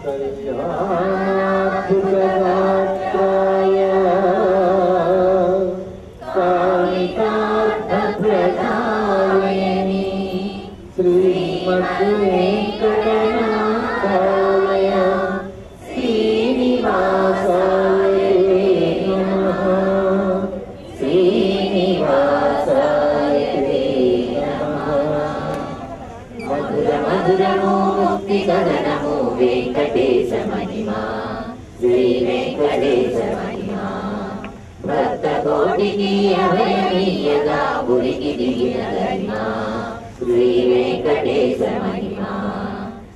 कल्याणाद्भुतगात्राय कामितार्थप्रदायिने श्रीमद्वेङ्कटनाथाय श्रीनिवासाय नमः। श्रीनिवासाय नमः। मधुर मधुरमो मुक्तिकरनमो वेङ्कटेश महिमा श्री वेङ्कटेश महिमा भक्तकोटिकी अभयमीयगा उरिकि दिगिन गरिमा श्री वेङ्कटेश महिमा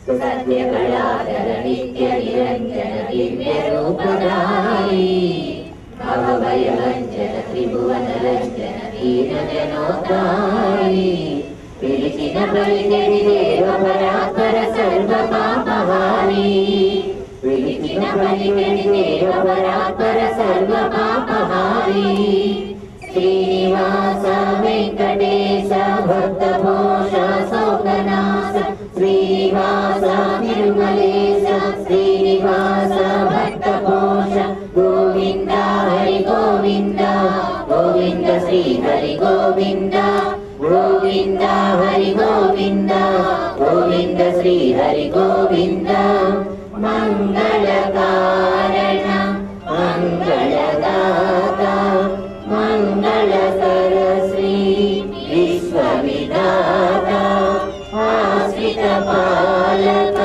सत्यकलाधर नित्य निरञ्जन दिव्यरूपधारी भवभयभञ्जन त्रिभुवनरञ्जन दीनजनोद्धारी पिलिचिन पलिकेडि देव परात्पर सर्वपापहारी पिलिचिन पलिकेडि देव परात्पर सर्वपापहारी श्रीनिवास वेङ्कटेश भक्तपोष शोकनाश श्रीनिवास तिरुमलेश श्रीनिवास भक्तपोष गोविन्द हरि गोविन्द गोविन्द श्री हरि गोविन्द गोविन्द हरि गोविन्द गोविन्द श्री हरि गोविन्द मंगलकारण मंगलदाता मंगलकर श्री विश्वविधाता आश्रित पालक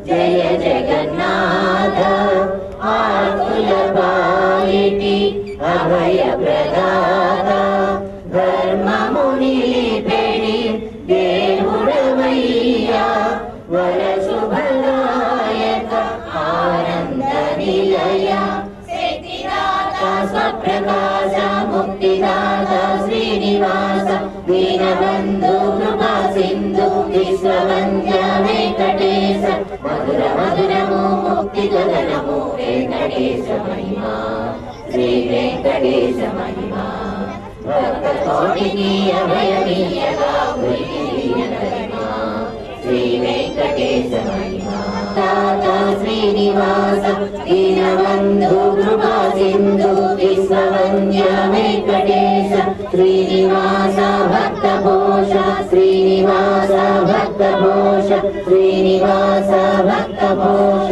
जय जगन्नाथ आकुल पालिटी अभय प्रदाता धर्म मुनि पेणि देवुडवैया वर शुभदायक आनंद निलय सिद्धिदाता स्वप्रकाश मुक्तिदाता श्रीनिवास दीनबंधु कृपा सिंधु विश्ववन्द्य वेङ्कटेश मधुर मधुरमो मुक्तिकरनमो वेङ्कटेश महिमा श्री वेङ्कटेश महिमा भक्तकोटिकी अभयमीयगा उरिकि दिगिन गरिमा श्री वेङ्कटेश महिमा दाता श्रीनिवास दीनबन्धु कृपा सिन्धु विश्ववन्द्य वेङ्कटेश श्रीनिवास भक्तपोष श्रीनिवास भक्तपोष श्रीनिवास भक्तपोष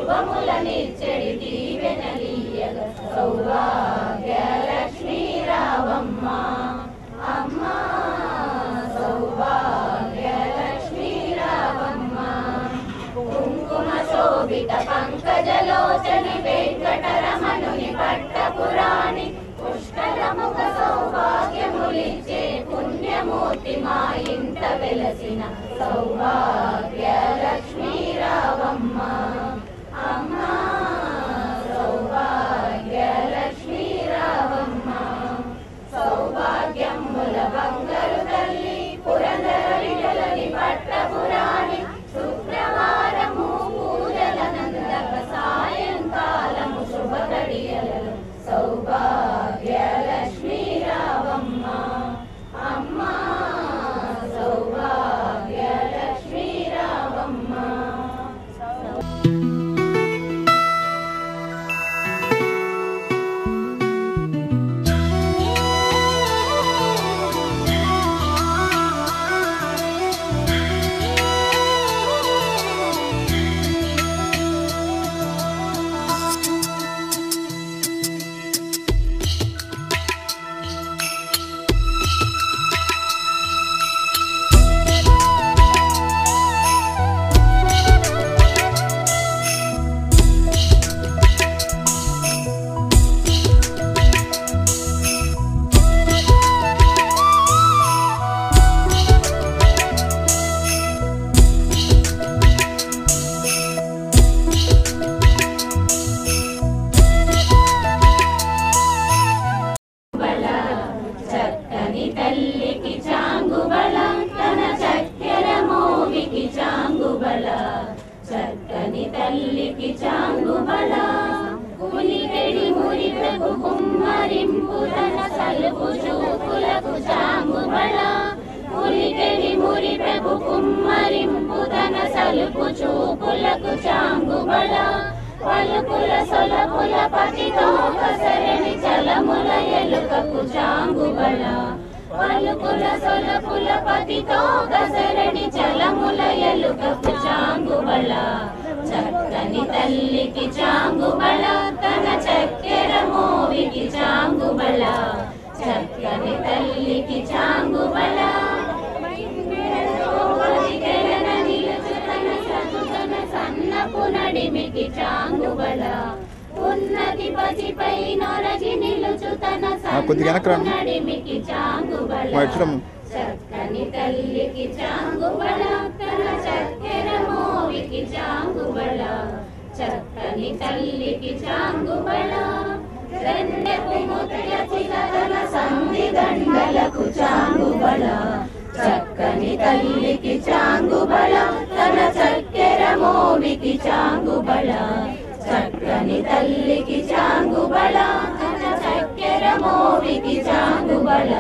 శుభములనిచ్చెడి దీవెనలీయగ సౌభాగ్య లక్ష్మీ రావమ్మ అమ్మ సౌభాగ్య లక్ష్మీ రావమ్మ కుంకుమ శోభిత పంకజలోచని వెంకటరమణుని పట్టపురాణి పుష్కలముఖ సౌభాగ్యములిచ్చే పుణ్యమూర్తి మా ఇంట వెలసిన సౌభాగ్య లక్ష్మీ రావమ్మ అమ్మ సౌభాగ్య లక్ష్మీ రావమ్మ సౌభాగ్యముల బంగారు తల్లి పురందర విఠలని పట్టపురాణి శుక్రవారము పూజలనందక సాయంకాలము శుభ గడియలలో సౌభాగ్య లక్ష్మీ రావమ్మ అమ్మ సౌభాగ్య లక్ష్మీ రావమ్మ చక్కని తల్లికి చాంగుబళ పులికెడి మురిపెకు కుమ్మరింపు తన సలుపు చూపులకు చాంగుబళ పులికెడి మురిపెకు కుమ్మరింపు తన సలుపు చూపులకు చాంగుబళ పలుకుల సొలపుల పతితో కసరని చలముల ఎలుకకు చాంగుబళ పలుకుల సొలపుల పతితో కసరని చలముల ఎలుకకు చాంగుబళ చక్కని తల్లికి చాంగుబళ తన చక్కెర మోవికి చాంగుబళ చక్కని తల్లికి చాంగుబళ సన్నపు నడిమికి చాంగుబళ ఉన్నతి పసిపై నొరగి నిలుచు తన సన్నపు నడిమికి చాంగుబళ చక్కని తల్లికి చాంగుబళ తన చక్కెర మోవికి చాంగుబళ చక్కని తల్లికి చాంగుబళ రెండెపు ముత్యచిన తన సంధి దండలకు చాంగుబళ చక్కని తల్లికి చాంగుబళ తన చక్కెర మోవికి చాంగుబళ చక్కని తల్లికి చాంగుబళ తన చక్కెర మోవికి చాంగుబళ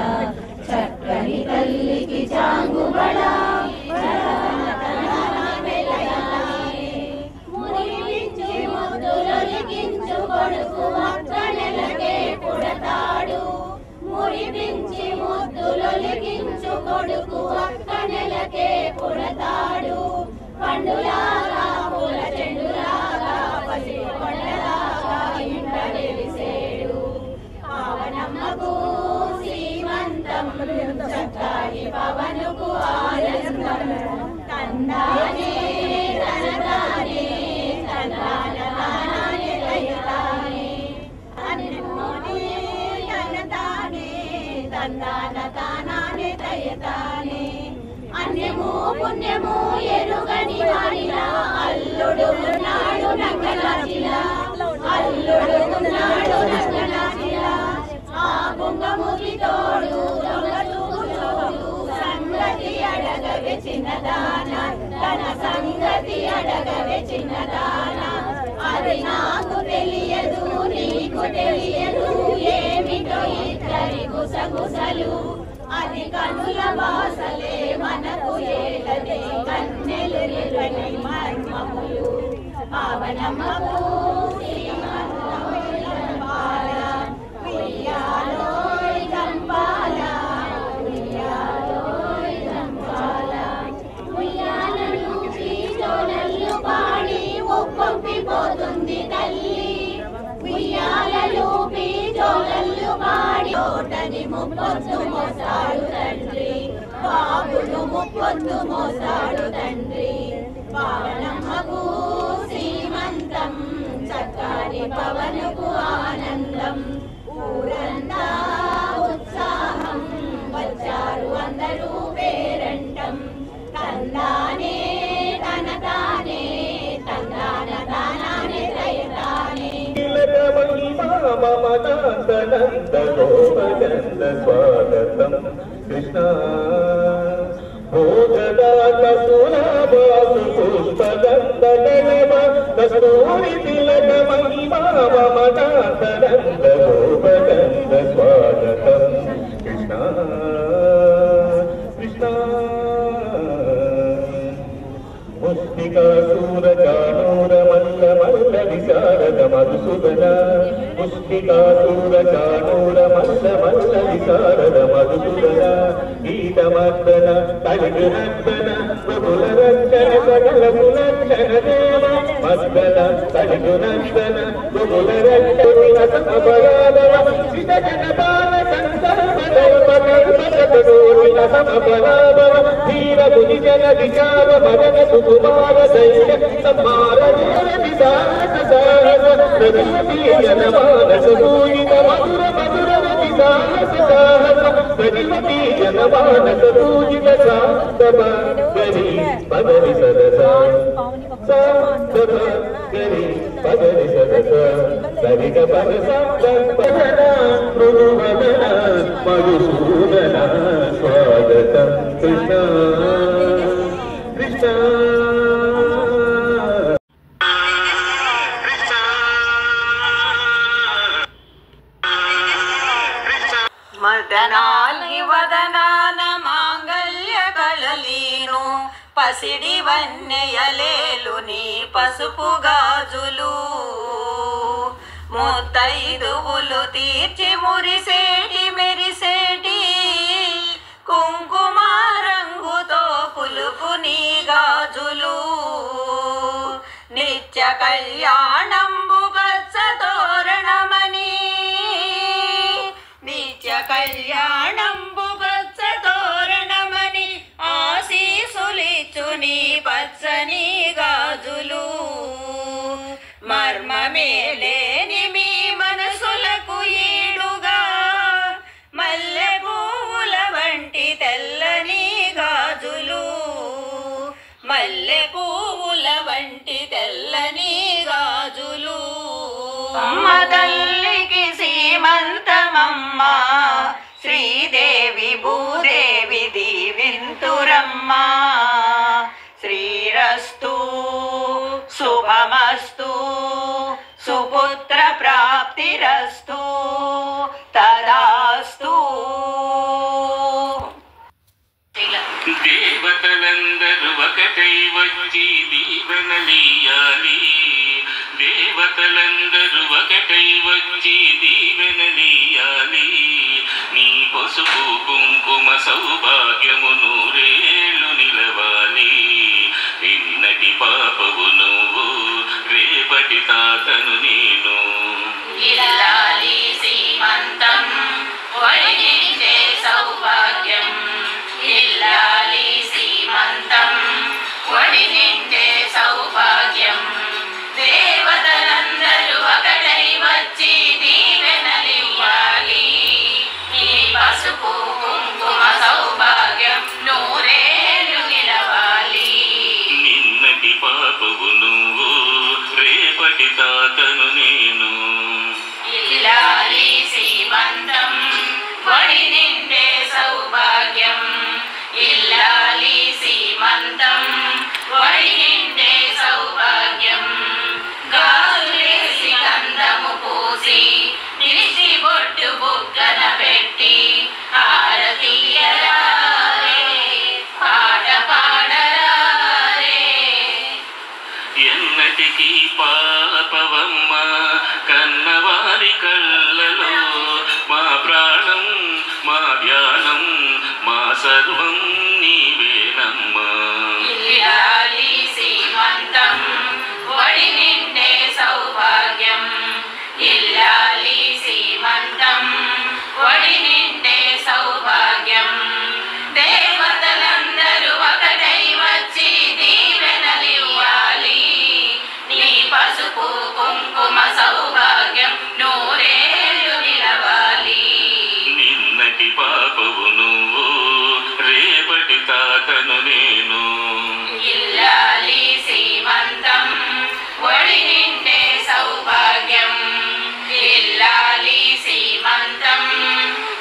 చక్కని తల్లికి చాంగుబళ మురిపించి ముద్దులొలికించు కొడుకు ఒక్క నెలకే పుడతాడు మురిపించి ముద్దులొలికించు కొడుకు ఒక్క నెలకే పుడతాడు పండులాగా పూల చెండులాగా పసి కొండలాగా ఇంట వెలిసేడు పావనమ్మకు శ్రీమంతం చక్కని పవనుకు ఆనందం తందానే తనదానే తందానే దయదానే అన్నోనే తనదానే తందానే దయదానే అన్యము పుణ్యము ఎరుగని వాడిలా అల్లుడు ఉన్నాడు నంగనాచిలా అల్లుడు ఉన్నాడు నంగనాచిలా ఆ కుంగముకి తోడు దొంగచూడు సంగతి అడగవే చిన్నదాన తన సంగతి అడగవే చిన్నదాన అది నాకు తెలియదు నీకు తెలియదు ఏమిటో ఇద్దరి గుసగుసలు అది కనుల వాసలే మనకు ఏలదే కన్నెలు ఎరుగని మర్మములు పావనమ్మకు ఉయ్యాలోయ్ చంపాల ఉయ్యాలోయ్ చంపాల ఉయ్యాలను చీజోలల్లు పాడి ఒప్పొప్పిపోతుంది తల్లి ఉయ్యాలలు పీజోలల్లు పాడి ఓటని ముప్పొద్దు మోసాడు తండ్రి బాబును ముప్పొద్దు మోసాడు తండ్రి పావనమ్మకు శ్రీమంతం చక్కని పవనుకు ఆనందం ఊరంతా ఉత్సాహం వచ్చారు అందరూ పేరంటం తందానే తనదానే తందాన తానానే దయదానే స్వాగతం కృష్ణ భోగదాత సులభాసు పుష్పగంధ కస్తూరి తిలక మహిమా మమతాంతరంగ గోపగంధ స్వాగతం కృష్ణ కృష్ణ ముష్టికాసూర చానూర మల్ల మల్ల విశారద మధుసూదన ముష్టికాసూర చానూర మల్ల మల్ల విశారద మధుసూదన గీతమర్దన కళిగునర్దన ప్రభుల రక్షణ సకల సులక్షణ దేవ మర్దన కళిగునర్దన ప్రభుల రక్షణ సమపరాధవ చితజన బాల సంతాపదోషిన సమపరాధవ ధీర ముని జన విచార మరణ సుకుమార దైవ సంహార విదాస సాహస ప్రతిమతీయన మానస పూజిత మధుర మధుర విదాస సాహస ప్రతిమతీయన మానస పూజిత సాంతమ గరి పదరి సదస సాంతమ గరి పదరి సదస సరిగ పద సంపదన మృదువదన మధుసూదన స్వాగతం కృష్ణ కృష్ణ నాల్గి వదనాన మాంగళ్య కళలీను పసిడి వన్నెయలేలు నీ పసుపు గాజులు ముత్తైదువులు తీర్చి మురిసేటి మెరిసేటి కుంకుమ రంగుతో పులుపు నీ గాజులు నిత్య కళ్యాణంబు పచ్చ తోరణమని నిత్య కళ్యాణంబు పచ్చ తోరణమని ఆశీసులిచ్చు నీ పచ్చని గాజులు మర్మమేలేని మీ మనసులకు ఈడుగా మల్లె పువ్వుల వంటి తెల్లని గాజులు మల్లె పువ్వుల వంటి తెల్లని గాజులు అమ్మ తల్లికి సీమంతమమ్మ శ్రీదేవి భూదేవి దీవింతురమ్మ శ్రీరస్తు శుభమస్తు సుపుత్ర ప్రాప్తిరస్తు తదాస్తు. దేవతలందరూ ఒకటై వచ్చి దీవెనలీయాలి దేవతలందరూ ఒకటై వచ్చి దీవెనలీయాలి నీ పసుపు కుంకుమ సౌభాగ్యము నూరేళ్ళు నిలవాలి నిన్నటి పాపవు నువ్వు రేపటి తాతను నేను ఇల్లాలి సీమంతం వడినిండే సౌభాగ్యం ఇల్లాలి సీమంతం వడినిండే సౌభాగ్యం దేవతలందరూ ఒకటై వచ్చి దీవెనలివ్వాలి నీ పసుపు కుంకుమ సౌభాగ్యం నూరేళ్ళు నిలవాలి నిన్నటి పాపవు నువ్వు రేపటి తాతను నేను ఇల్లాలి సీమంతం వడినిండే సౌభాగ్యం ఇల్లాలి సీమంతం వడినిండే సౌభాగ్యం గాజులేసి గంధము పూసి నిలిచి బొట్టు బుగ్గన పెట్టి హారతీయరారే పాట పాడరారే ఎన్నటికీ పాపవమ్మ కన్నవారి కళ్ళలో మా ప్రాణం మా ధ్యానం మా సర్వం నీవేనమ్మా ఇల్లాలి సీమంతం వడినిండే సౌభాగ్యం ఇల్లాలి సీమంతం వడినిండే సౌభాగ్యం దేవతలందరూ ఒకటై వచ్చి దీవెనలివ్వాలి నీ పసుపు కుంకుమ సౌభాగ్యం నూరేళ్ళు నిలవాలి నిన్నటి పాపవు నువ్వు రేపటి తాతను నేను ఇల్లాలి సీమంతం వడినిండే సౌభాగ్యం ఇల్లాలి సీమంతం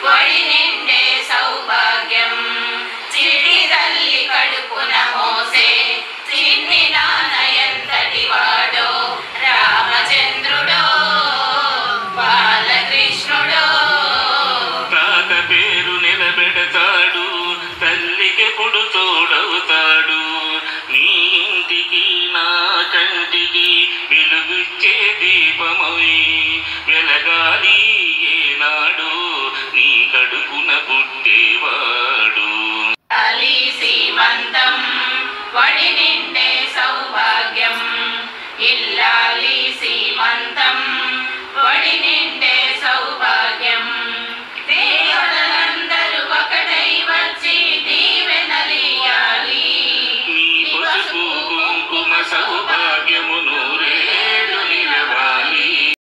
వడినిండే సౌభాగ్యం చిటి తల్లి కడుపున మోసే చిన్ని నాన్న ఎంతటి వాడో రామచంద్రుడో బాలకృష్ణుడో తాత పేరు నిలబెడతాడు తల్లికెప్పుడు తోడవుతాడు నీ ఇంటికి నా కంటికి వెలుగుచ్చే దీపమై వెలగాలి ఏనాడు నీ కడుపున పుట్టేవాడు ఇల్లాలి సీమంతం వడినిండే సౌభాగ్యం ఇల్లాలి సీమంతం వడినిండే సౌభాగ్యం దేవతలందరూ ఒకటై వచ్చి దీవెనలియాలి నీ పసుపు కుంకుమ సౌభాగ్యం